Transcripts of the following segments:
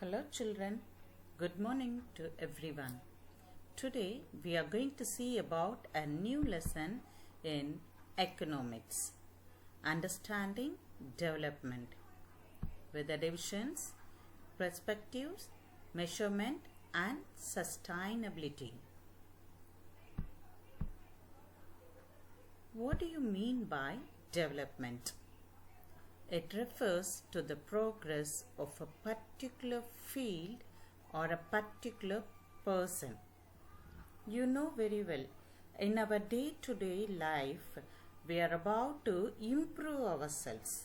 Hello children, good morning to everyone. Today we are going to see about a new lesson in economics, understanding development, with the divisions, perspectives, measurement and sustainability. What do you mean by development? It refers to the progress of a particular field or a particular person. You know very well, in our day-to-day life, we are about to improve ourselves,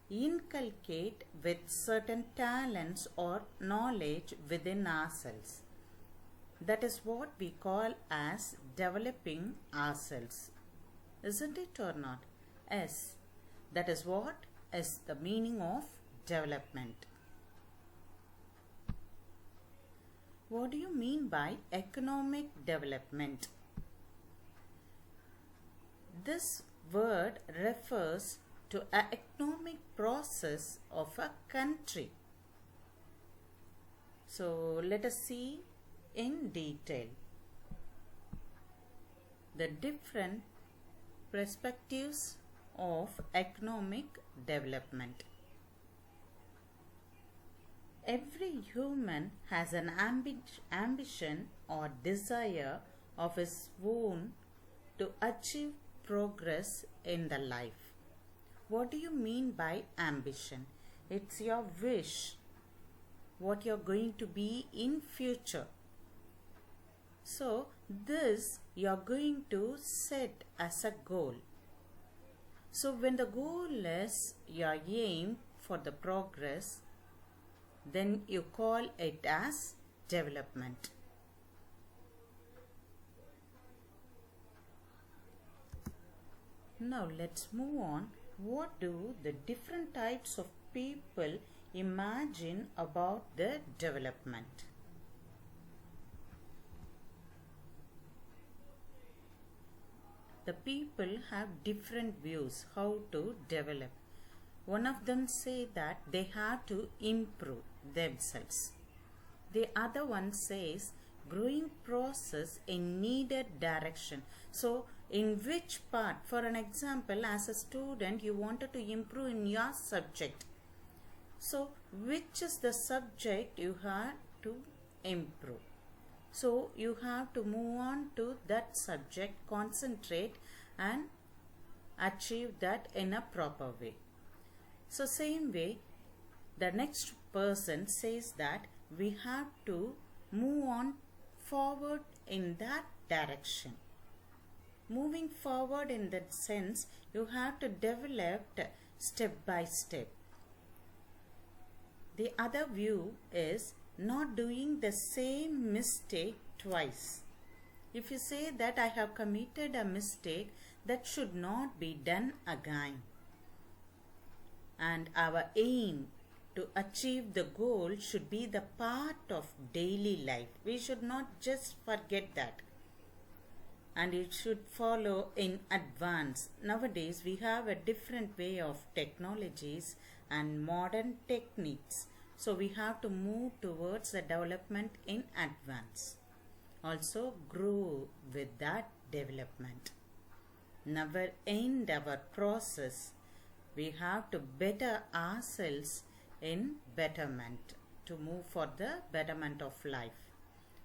inculcate with certain talents or knowledge within ourselves. That is what we call as developing ourselves. Isn't it or not? Yes, that is what is the meaning of development. What do you mean by economic development? This word refers to an economic process of a country. So let us see in detail the different perspectives of economic development. Every human has an ambition or desire of his own to achieve progress in the life. What do you mean by ambition? It's your wish, what you're going to be in future. So this you're going to set as a goal. So when the goal is your aim for the progress, then you call it as development. Now let's move on. What do the different types of people imagine about the development? The people have different views how to develop. One of them say that they have to improve themselves. The other one says growing process in needed direction. So in which part, for an example, as a student you wanted to improve in your subject. So which is the subject you have to improve? So you have to move on to that subject, concentrate and achieve that in a proper way. So same way, the next person says that we have to move on forward in that direction. Moving forward in that sense, you have to develop step by step. The other view is not doing the same mistake twice. If you say that I have committed a mistake, that should not be done again. And our aim to achieve the goal should be the part of daily life. We should not just forget that. And it should follow in advance. Nowadays we have a different way of technologies and modern techniques. So we have to move towards the development in advance. Also grow with that development. Never end our process. We have to better ourselves in betterment to move for the betterment of life.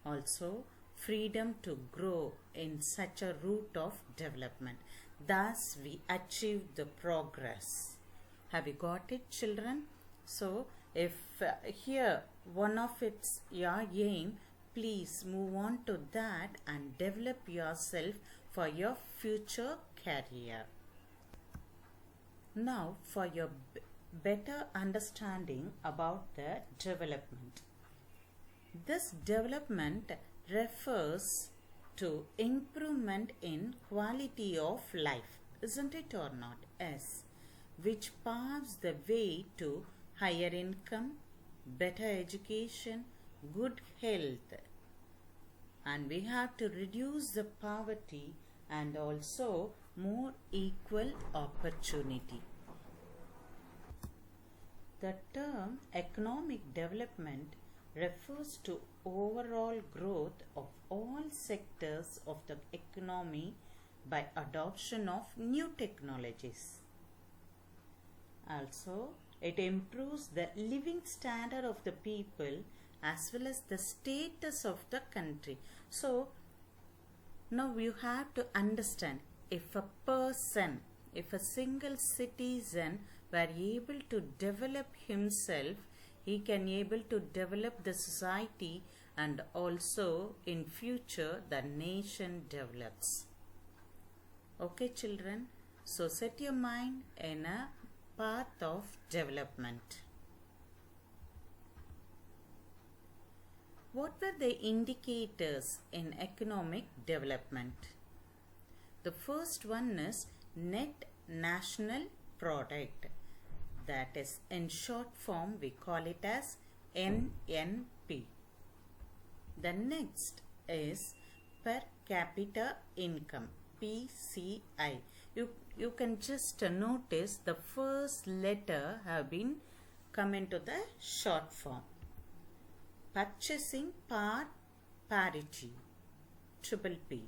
Also freedom to grow in such a route of development. Thus we achieve the progress. Have you got it, children? So if here one of it's your aim, please move on to that and develop yourself for your future career. Now for your better understanding about the development. This development refers to improvement in quality of life, isn't it or not? Yes, which paves the way to higher income, better education, good health. And we have to reduce the poverty and also more equal opportunity. The term economic development refers to overall growth of all sectors of the economy by adoption of new technologies. Also, it improves the living standard of the people as well as the status of the country. So, now you have to understand, if a person, if a single citizen were able to develop himself, he can able to develop the society, and also in future the nation develops. Okay children, so set your mind in a path of development. What were the indicators in economic development? The first one is net national product. That is, in short form we call it as NNP. The next is per capita income, PCI. You can just notice the first letter have been come into the short form. Purchasing power parity, triple P.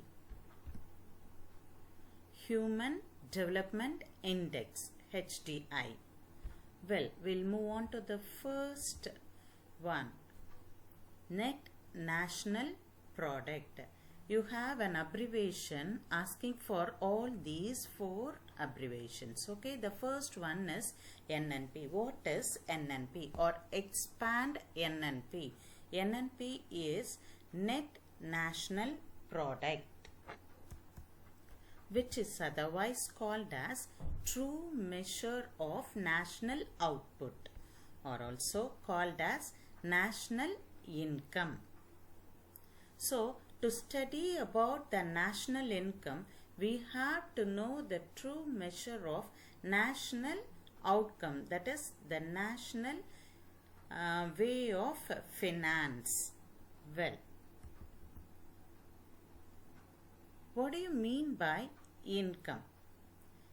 Human Development Index, HDI. Well, we'll move on to the first one. Net national product. You have an abbreviation asking for all these four abbreviations. Okay, the first one is NNP. What is NNP or expand NNP? NNP is net national product, which is otherwise called as true measure of national output, or also called as national income. So, to study about the national income, we have to know the true measure of national outcome, that is the national way of finance. Well, what do you mean by income?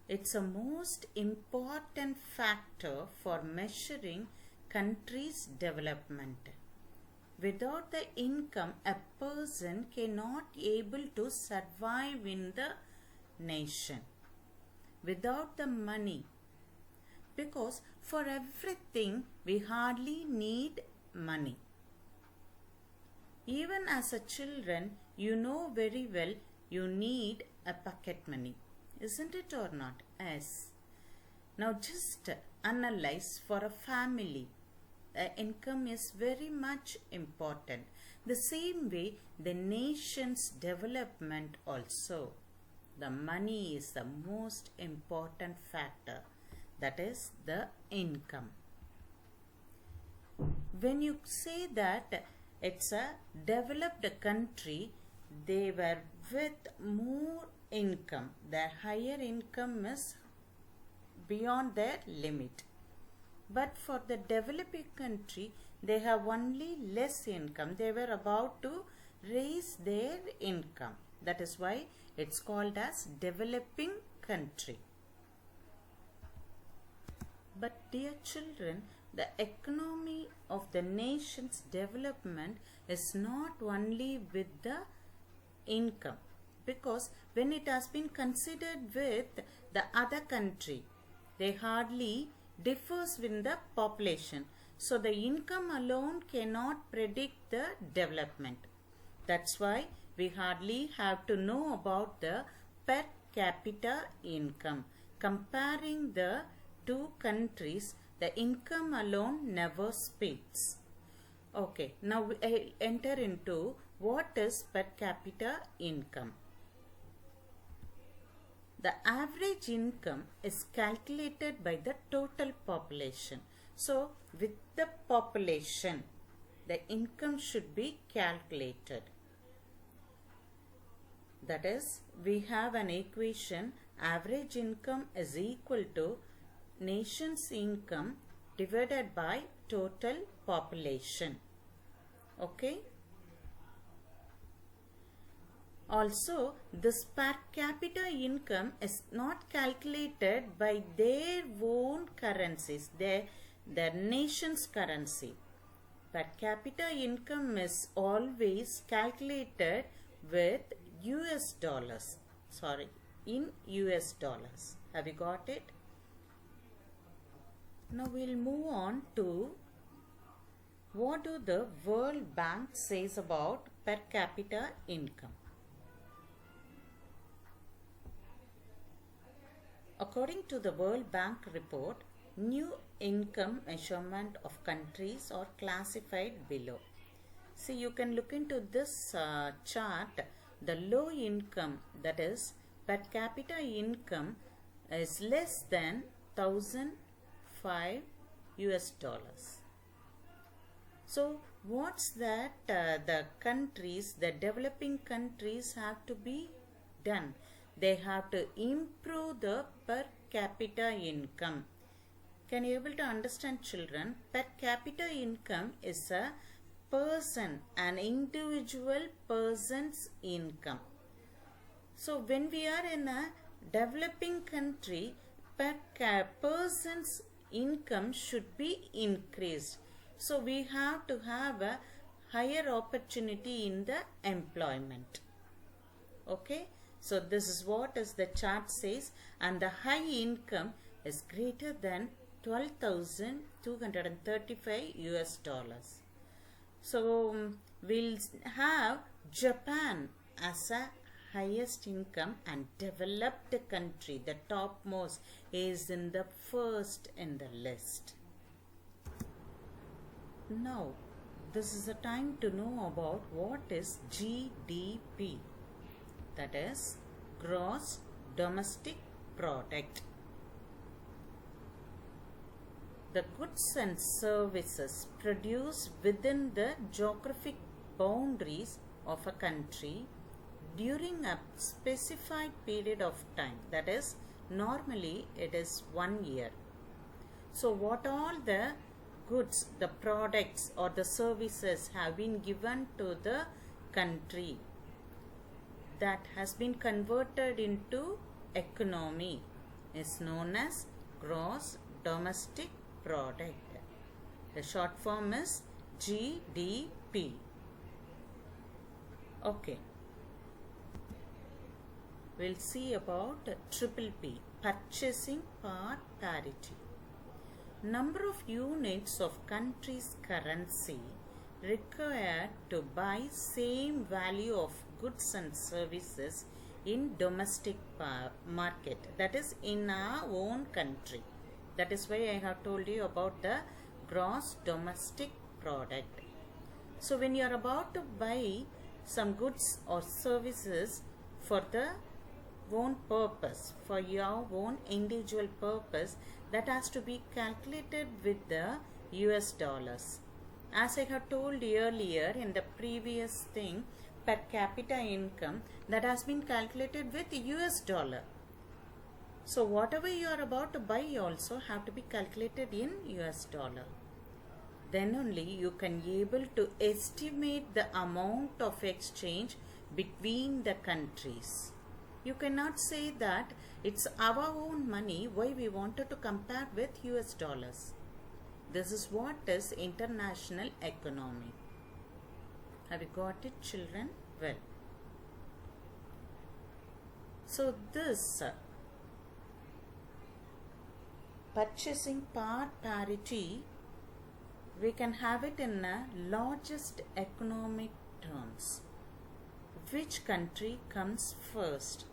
It's a most important factor for measuring country's development. Without the income, a person cannot able to survive in the nation. Without the money, because for everything we hardly need money. Even as a children, you know very well you need a pocket money, isn't it or not? Yes. Now just analyze for a family. The income is very much important. The same way the nation's development also. The money is the most important factor. That is the income. When you say that it's a developed country, they were with more income. Their higher income is beyond their limit. But for the developing country, they have only less income. They were about to raise their income. That is why it's called as developing country. But dear children, the economy of the nation's development is not only with the income, because when it has been considered with the other country, they hardly differs with the population. So the income alone cannot predict the development. That's why we hardly have to know about the per capita income. Comparing the two countries, the income alone never speaks. Okay, now we enter into what is per capita income. The average income is calculated by the total population. So, with the population, the income should be calculated. That is, we have an equation, average income is equal to nation's income divided by total population. Okay? Also, this per capita income is not calculated by their own currencies. the nation's currency. Per capita income is always calculated with US dollars. Sorry, in US dollars. Have you got it? Now we'll move on to what do the World Bank says about per capita income. According to the World Bank report, new income measurement of countries are classified below. See, you can look into this chart. The low income, that is per capita income, is less than 1,005 US dollars. So what's that the countries, the developing countries have to be done? They have to improve the per capita income. Can you able to understand, children? Per capita income is a person, an individual person's income. So when we are in a developing country, per person's income should be increased. So we have to have a higher opportunity in the employment. Okay. So this is what is the chart says, and the high income is greater than 12,235 US dollars. So we'll have Japan as a highest income and developed country. The topmost is in the first in the list. Now this is the time to know about what is GDP. That is gross domestic product. The goods and services produced within the geographic boundaries of a country during a specified period of time. That is, normally it is 1 year. So what all the goods, the products or the services have been given to the country that has been converted into economy is known as gross domestic product. The short form is GDP. Okay. We'll see about triple P, purchasing power parity. Number of units of country's currency required to buy same value of goods and services in domestic market, that is in our own country. That is why I have told you about the gross domestic product. So when you are about to buy some goods or services for the own purpose, for your own individual purpose, that has to be calculated with the US dollars. As I have told earlier in the previous thing, per capita income, that has been calculated with US dollar. So whatever you are about to buy also have to be calculated in US dollar. Then only you can able to estimate the amount of exchange between the countries. You cannot say that it's our own money, why we wanted to compare with US dollars. This is what is international economy. Have you got it, children? Well, so this purchasing power parity, we can have it in largest economic terms. Which country comes first?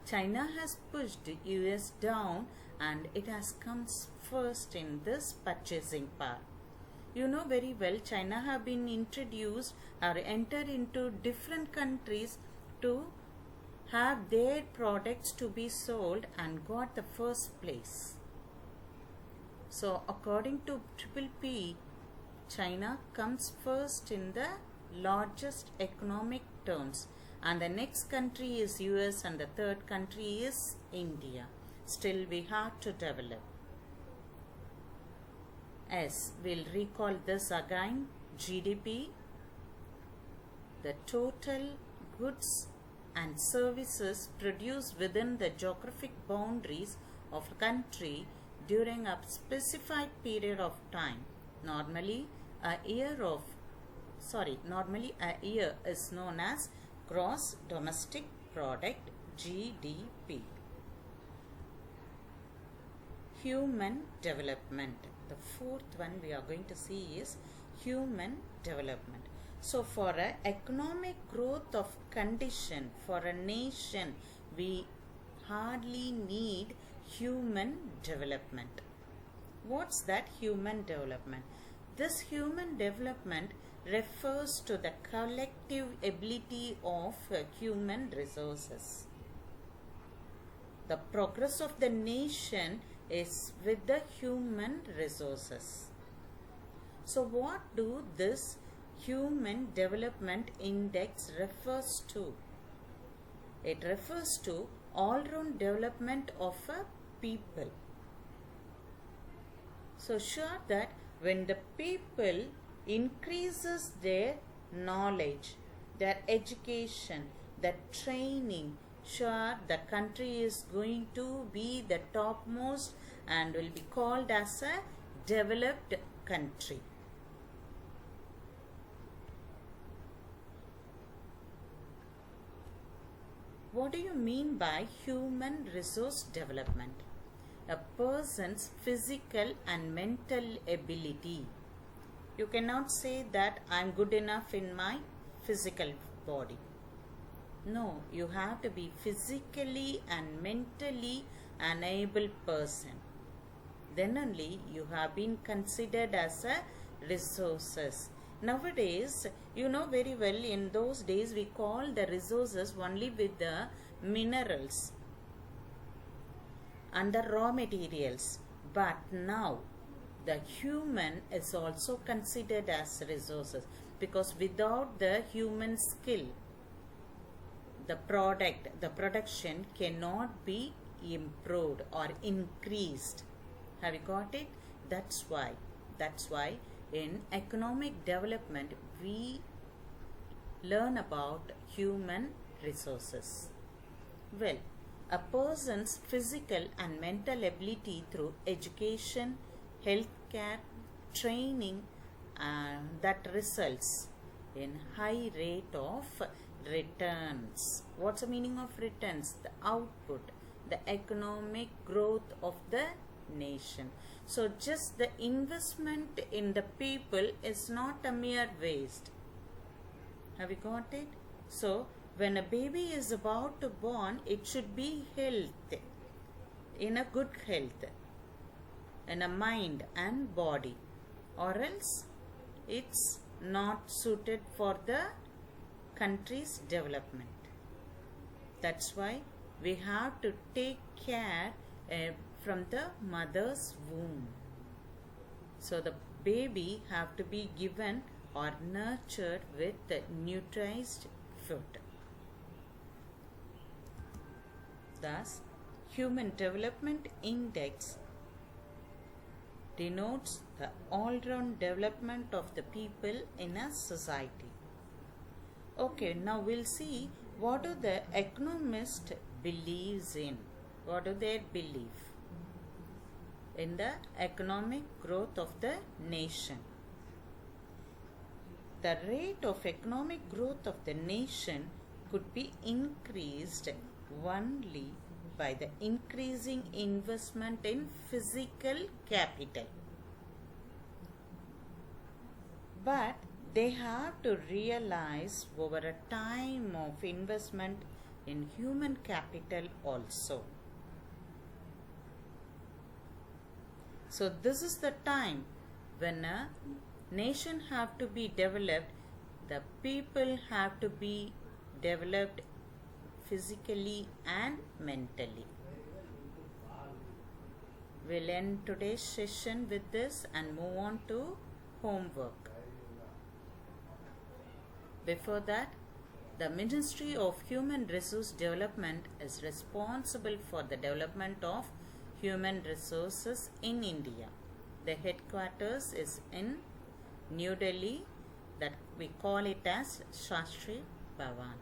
China has pushed US down and it has come first in this purchasing power. You know very well, China have been introduced or entered into different countries to have their products to be sold and got the first place. So according to triple P, China comes first in the largest economic terms, and the next country is US and the third country is India. Still we have to develop. Yes, we'll recall this again. GDP, the total goods and services produced within the geographic boundaries of a country during a specified period of time. Normally, a year is known as gross domestic product, GDP. Human development. The fourth one we are going to see is human development. So for a economic growth of condition for a nation, we hardly need human development. What's that human development? This human development refers to the collective ability of human resources. The progress of the nation is with the human resources. So what do this human development index refers to? It refers to all-round development of a people. So sure that when the people increases their knowledge, their education, their training, sure the country is going to be the topmost and will be called as a developed country. What do you mean by human resource development? A person's physical and mental ability. You cannot say that I am good enough in my physical body. No, you have to be physically and mentally an able person. Then only you have been considered as a resources. Nowadays, you know very well, in those days we call the resources only with the minerals and the raw materials. But now, the human is also considered as resources, because without the human skill, the production cannot be improved or increased. Have you got it? That's why in economic development we learn about human resources. Well, a person's physical and mental ability through education, healthcare, training, that results in high rate of returns. What's the meaning of returns? The output, the economic growth of the nation. So just the investment in the people is not a mere waste. Have you got it? So when a baby is about to born, it should be healthy, in a good health, in a mind and body, or else it's not suited for the country's development. That's why we have to take care from the mother's womb. So the baby have to be given or nurtured with nutritious food. Thus, Human Development Index denotes the all-round development of the people in a society. Okay, now we'll see what do the economist believes in. What do they believe in the economic growth of the nation? The rate of economic growth of the nation could be increased only by the increasing investment in physical capital. But they have to realize over a time of investment in human capital also. So this is the time when a nation have to be developed, the people have to be developed physically and mentally. We'll end today's session with this and move on to homework. Before that, the Ministry of Human Resource Development is responsible for the development of human resources in India. The headquarters is in New Delhi, that we call it as Shastri Bhavan.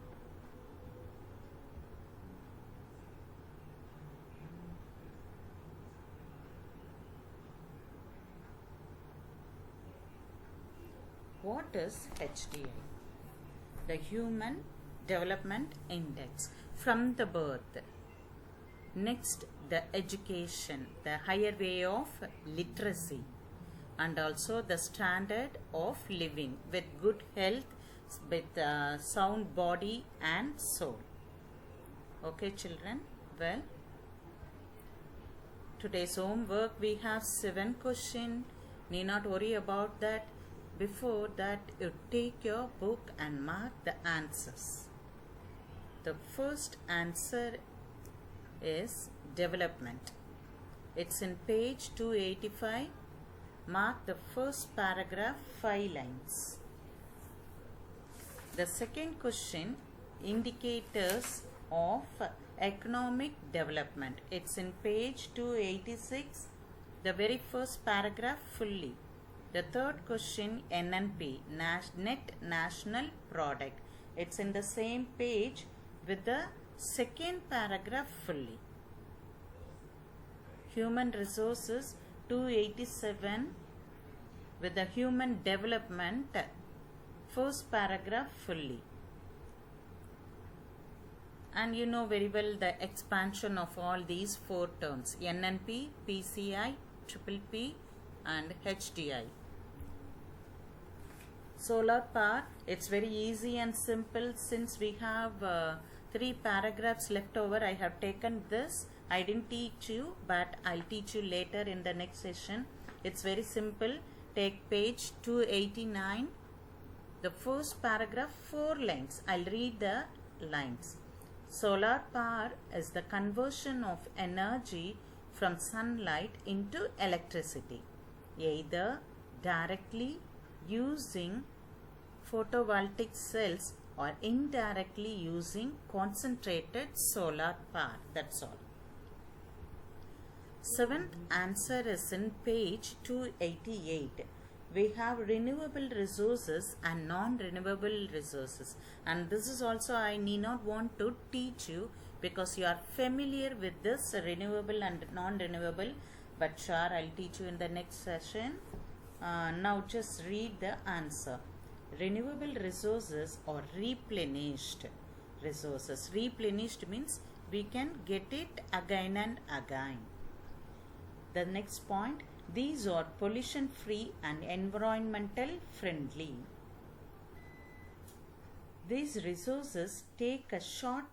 what is HDI? The Human Development Index. From the birth. Next, the education, the higher way of literacy, and also the standard of living with good health, with sound body and soul. Okay, children? Well, today's homework, we have 7 questions. Need not worry about that. Before that, you take your book and mark the answers. The first answer is development. It's in page 285. Mark the first paragraph, 5 lines. The second question, indicators of economic development. It's in page 286, the very first paragraph fully. The third question, NNP, Net National Product. It's in the same page with the second paragraph fully. Human resources, 287, with the human development, first paragraph fully. And you know very well the expansion of all these 4 terms, NNP, PCI, PPP and HDI. Solar power, it's very easy and simple. Since we have 3 paragraphs left over, I have taken this. I didn't teach you, but I'll teach you later in the next session. It's very simple. Take page 289, the first paragraph, 4 lines. I'll read the lines. Solar power is the conversion of energy from sunlight into electricity, either directly using photovoltaic cells or indirectly using concentrated solar power. That's all. 7th answer is in page 288. We have renewable resources and non-renewable resources, and this is also I need not want to teach you because you are familiar with this renewable and non-renewable, but sure I'll teach you in the next session. Now just read the answer. Renewable resources or replenished resources. Replenished means we can get it again and again. The next point, these are pollution free and environmental friendly. These resources take a short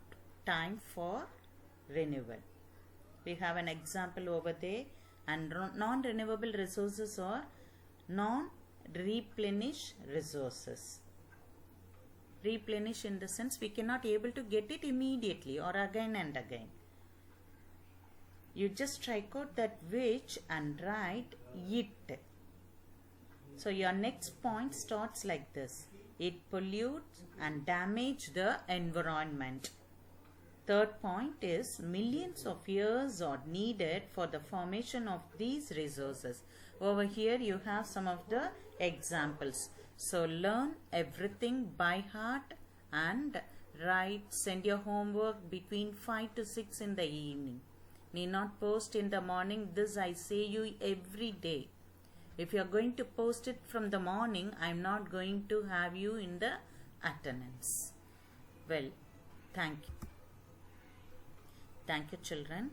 time for renewal. We have an example over there. And non-renewable resources are non-replenish resources. Replenish in the sense we cannot able to get it immediately or again and again. You just strike out that which and write it. So your next point starts like this. It pollutes and damages the environment. Third point is millions of years are needed for the formation of these resources. Over here you have some of the examples. So learn everything by heart and write, send your homework between 5 to 6 in the evening. Need not post in the morning. This I say you every day. If you are going to post it from the morning, I am not going to have you in the attendance. Well, thank you. Thank you, children.